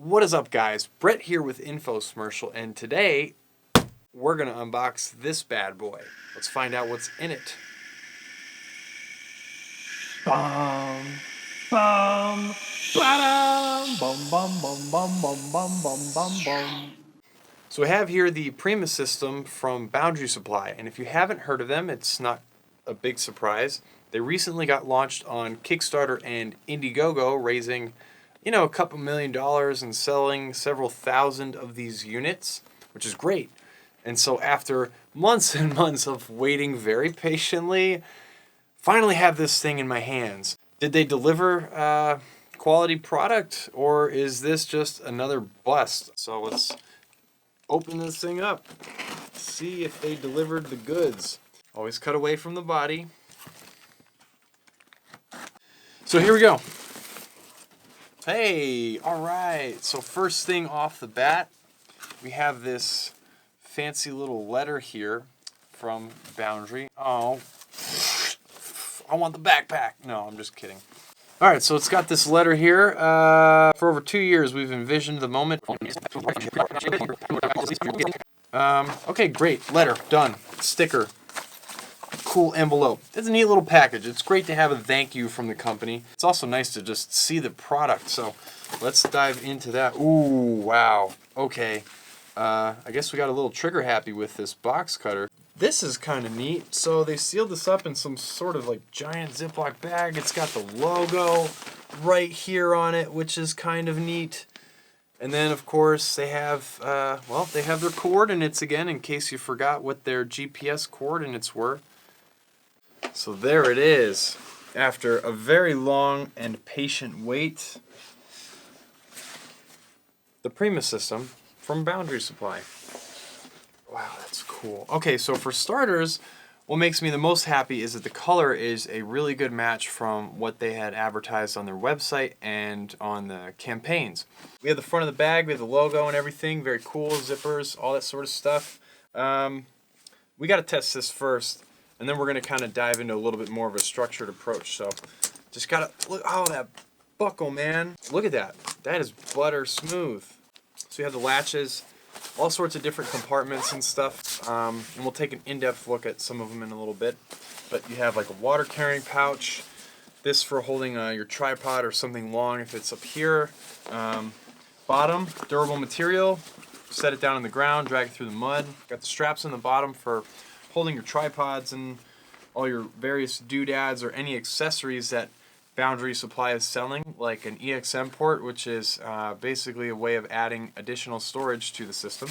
What is up, guys? Brett here with Infosmercial, and today we're going to unbox this bad boy. Let's find out what's in it. Bum, bum, ba-dum, bum, bum, bum, bum, bum, bum, bum, bum, bum. So we have here the Prima System from Boundary Supply, and if you haven't heard of them, it's not a big surprise. They recently got launched on Kickstarter and IndieGoGo, raising, a couple $1 million and selling several thousand of these units, which is great. And so after months and months of waiting very patiently, finally have this thing in my hands. Did they deliver quality product, or is this just another bust? So let's open this thing up, see if they delivered the goods. Always cut away from the body. So here we go. Hey, all right. So first thing off the bat, we have this fancy little letter here from Boundary. Oh, I want the backpack. No, I'm just kidding. All right, so it's got this letter here. For over 2 years, we've envisioned the moment. Okay, great. Letter, done. Sticker. Cool envelope. It's a neat little package. It's great to have a thank you from the company. It's also nice to just see the product. So let's dive into that. Ooh, wow. Okay. I guess we got a little trigger happy with this box cutter. This is kind of neat. So they sealed this up in some sort of like giant Ziploc bag. It's got the logo right here on it, which is kind of neat. And then, of course, they have, they have their coordinates again, in case you forgot what their GPS coordinates were. So there it is. After a very long and patient wait, the Prima System from Boundary Supply. Wow, that's cool. Okay, so for starters, what makes me the most happy is that the color is a really good match from what they had advertised on their website and on the campaigns. We have the front of the bag, we have the logo and everything, very cool, zippers, all that sort of stuff. We got to test this first, and then we're going to kind of dive into a little bit more of a structured approach. So just got to look, oh, that buckle, man. Look at that. That is butter smooth. So you have the latches, all sorts of different compartments and stuff, and we'll take an in-depth look at some of them in a little bit. But you have like a water carrying pouch, this for holding your tripod or something long if it's up here. Bottom, durable material, set it down on the ground, drag it through the mud. Got the straps on the bottom for holding your tripods and all your various doodads or any accessories that Boundary Supply is selling, like an EXM port, which is basically a way of adding additional storage to the system.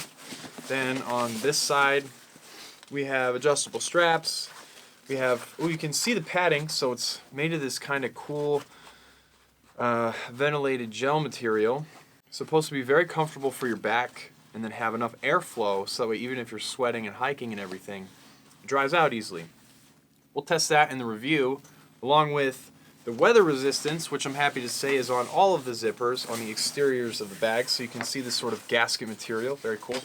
Then on this side, we have adjustable straps. We have, you can see the padding, so it's made of this kind of cool ventilated gel material. It's supposed to be very comfortable for your back and then have enough airflow so that way even if you're sweating and hiking and everything, it dries out easily. We'll test that in the review, along with the weather resistance, which I'm happy to say is on all of the zippers on the exteriors of the bag, so you can see this sort of gasket material. Very cool.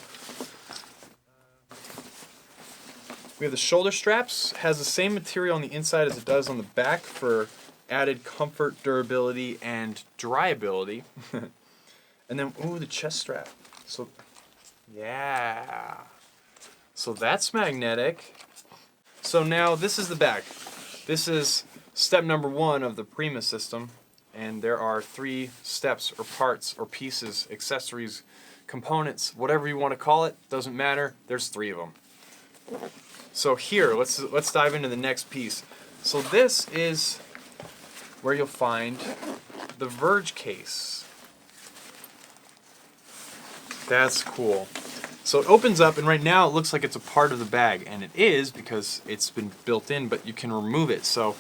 We have the shoulder straps. It has the same material on the inside as it does on the back for added comfort, durability, and dryability. And then, ooh, the chest strap. So, yeah. So that's magnetic. So now this is the bag. This is step number 1 of the Prima System, and there are 3 steps or parts or pieces, accessories, components, whatever you want to call it, doesn't matter. There's 3 of them. So here, let's dive into the next piece. So this is where you'll find the Verge case. That's cool. So it opens up, and right now it looks like it's a part of the bag, and it is because it's been built in, but you can remove it. So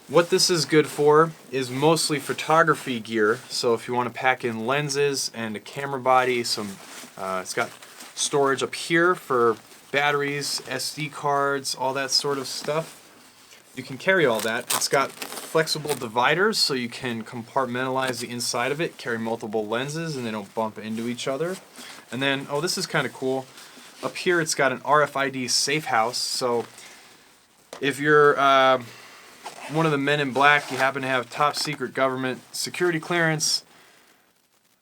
what this is good for is mostly photography gear. So if you want to pack in lenses and a camera body, it's got storage up here for batteries, SD cards, all that sort of stuff. You can carry all that. It's got flexible dividers so you can compartmentalize the inside of it, carry multiple lenses, and they don't bump into each other. And then, oh, this is kind of cool. Up here it's got an RFID safe house, so if you're one of the men in black, you happen to have top secret government security clearance,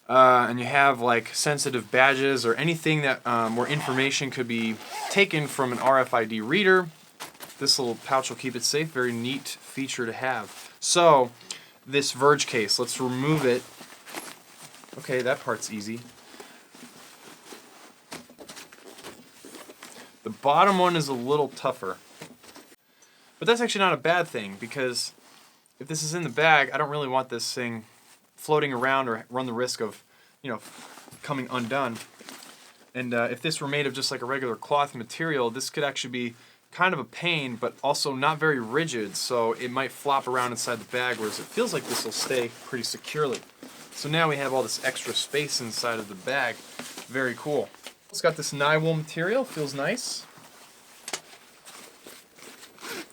and you have like sensitive badges or anything that where information could be taken from an RFID reader, this little pouch will keep it safe. Very neat feature to have. So this Verge case, let's remove it. Okay, that part's easy. The bottom one is a little tougher. But that's actually not a bad thing, because if this is in the bag, I don't really want this thing floating around or run the risk of, you know, coming undone. And if this were made of just like a regular cloth material, this could actually be kind of a pain, but also not very rigid, so it might flop around inside the bag, whereas it feels like this will stay pretty securely. So now we have all this extra space inside of the bag. Very cool. It's got this nylon material, feels nice.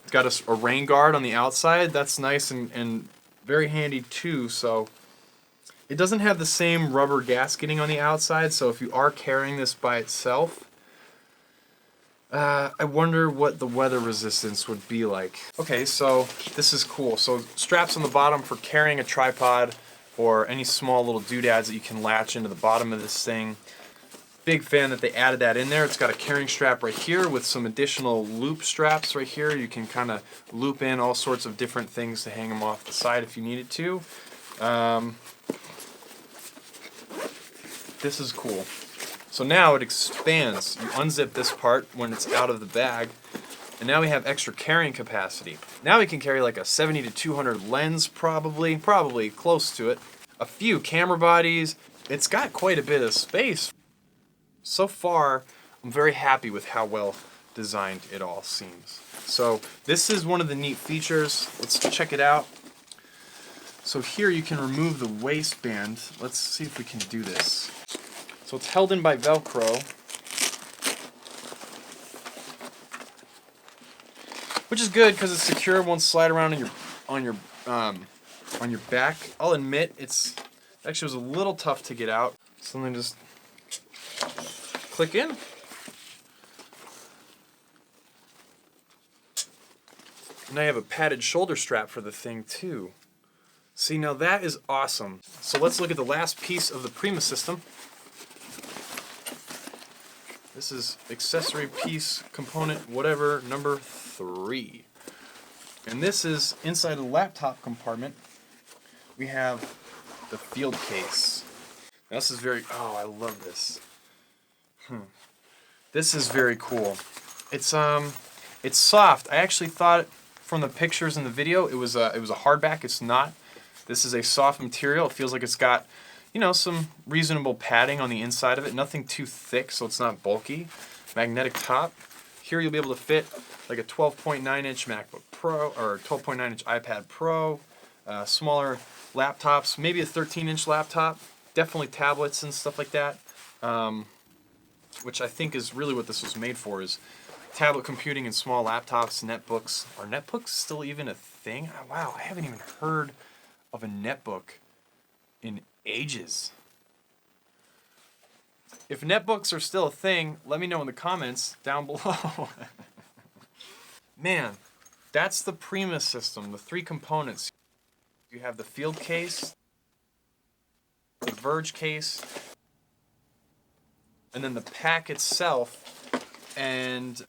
It's got a rain guard on the outside, that's nice and very handy too. So it doesn't have the same rubber gasketing on the outside, so if you are carrying this by itself, I wonder what the weather resistance would be like. Okay, so this is cool. So straps on the bottom for carrying a tripod or any small little doodads that you can latch into the bottom of this thing. Big fan that they added that in there. It's got a carrying strap right here with some additional loop straps right here. You can kind of loop in all sorts of different things to hang them off the side if you needed to. This is cool. So now it expands. You unzip this part when it's out of the bag, and now we have extra carrying capacity. Now we can carry like a 70 to 200 lens, probably close to it. A few camera bodies. It's got quite a bit of space. So far, I'm very happy with how well designed it all seems. So this is one of the neat features. Let's check it out. So here you can remove the waistband. Let's see if we can do this. So it's held in by Velcro, which is good because it's secure. It won't slide around on your back. I'll admit it actually was a little tough to get out. So then just click in. Now you have a padded shoulder strap for the thing too. See, now that is awesome. So let's look at the last piece of the Prima system. This is accessory piece, component, whatever, number 3. And this is inside the laptop compartment. We have the field case. Now this is very, oh, I love this. This is very cool. It's soft. I actually thought from the pictures in the video it was a hardback. It's not. This is a soft material. It feels like it's got, you know, some reasonable padding on the inside of it. Nothing too thick, so it's not bulky. Magnetic top. Here you'll be able to fit like a 12.9-inch MacBook Pro or 12.9-inch iPad Pro. Smaller laptops, maybe a 13-inch laptop. Definitely tablets and stuff like that. Which I think is really what this was made for, is tablet computing and small laptops, netbooks. Are netbooks still even a thing? Wow, I haven't even heard of a netbook in ages. If netbooks are still a thing, let me know in the comments down below. Man, that's the Prima system, the 3 components. You have the field case, the Verge case, and then the pack itself. And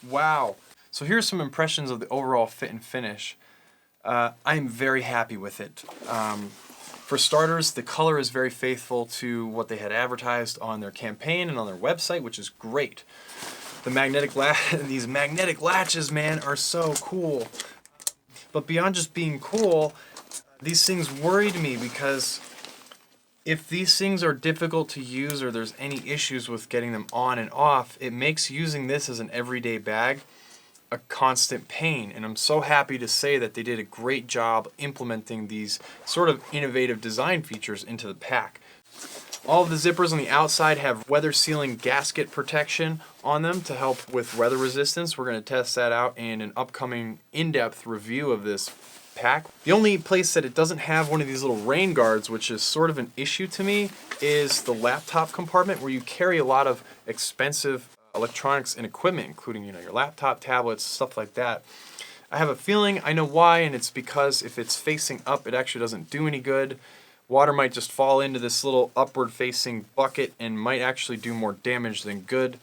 wow. So here's some impressions of the overall fit and finish. I'm very happy with it. For starters, the color is very faithful to what they had advertised on their campaign and on their website, which is great. The these magnetic latches, man, are so cool. But beyond just being cool, these things worried me, because if these things are difficult to use or there's any issues with getting them on and off, it makes using this as an everyday bag a constant pain. And I'm so happy to say that they did a great job implementing these sort of innovative design features into the pack. All of the zippers on the outside have weather sealing gasket protection on them to help with weather resistance. We're going to test that out in an upcoming in-depth review of this pack. The only place that it doesn't have one of these little rain guards, which is sort of an issue to me, is the laptop compartment, where you carry a lot of expensive electronics and equipment, including, you know, your laptop, tablets, stuff like that. I have a feeling I know why, and it's because if it's facing up, it actually doesn't do any good. Water might just fall into this little upward facing bucket and might actually do more damage than good.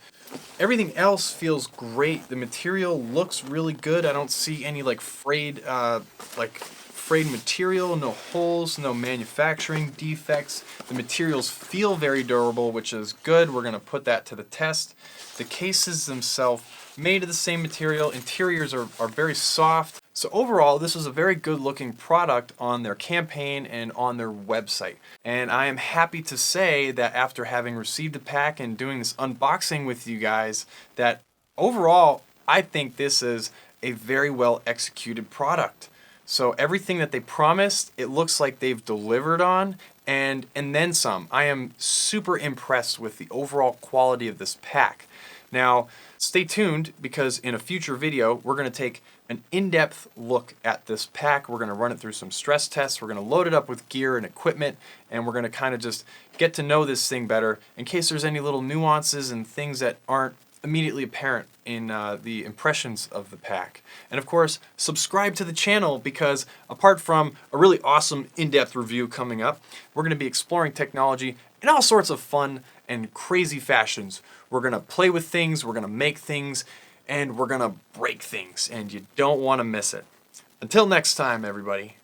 Everything else feels great. The material looks really good. I don't see any frayed material, no holes, no manufacturing defects. The materials feel very durable, which is good. We're gonna put that to the test. The cases themselves, made of the same material. Interiors are very soft. So overall, this was a very good looking product on their campaign and on their website. And I am happy to say that after having received the pack and doing this unboxing with you guys, that overall, I think this is a very well executed product. So everything that they promised, it looks like they've delivered on, and then some. I am super impressed with the overall quality of this pack. Now, stay tuned, because in a future video, we're going to take an in-depth look at this pack. We're going to run it through some stress tests. We're going to load it up with gear and equipment, and we're going to kind of just get to know this thing better in case there's any little nuances and things that aren't immediately apparent in the impressions of the pack. And of course, subscribe to the channel, because apart from a really awesome in-depth review coming up, we're going to be exploring technology in all sorts of fun and crazy fashions. We're going to play with things, we're going to make things, and we're going to break things, and you don't want to miss it. Until next time, everybody.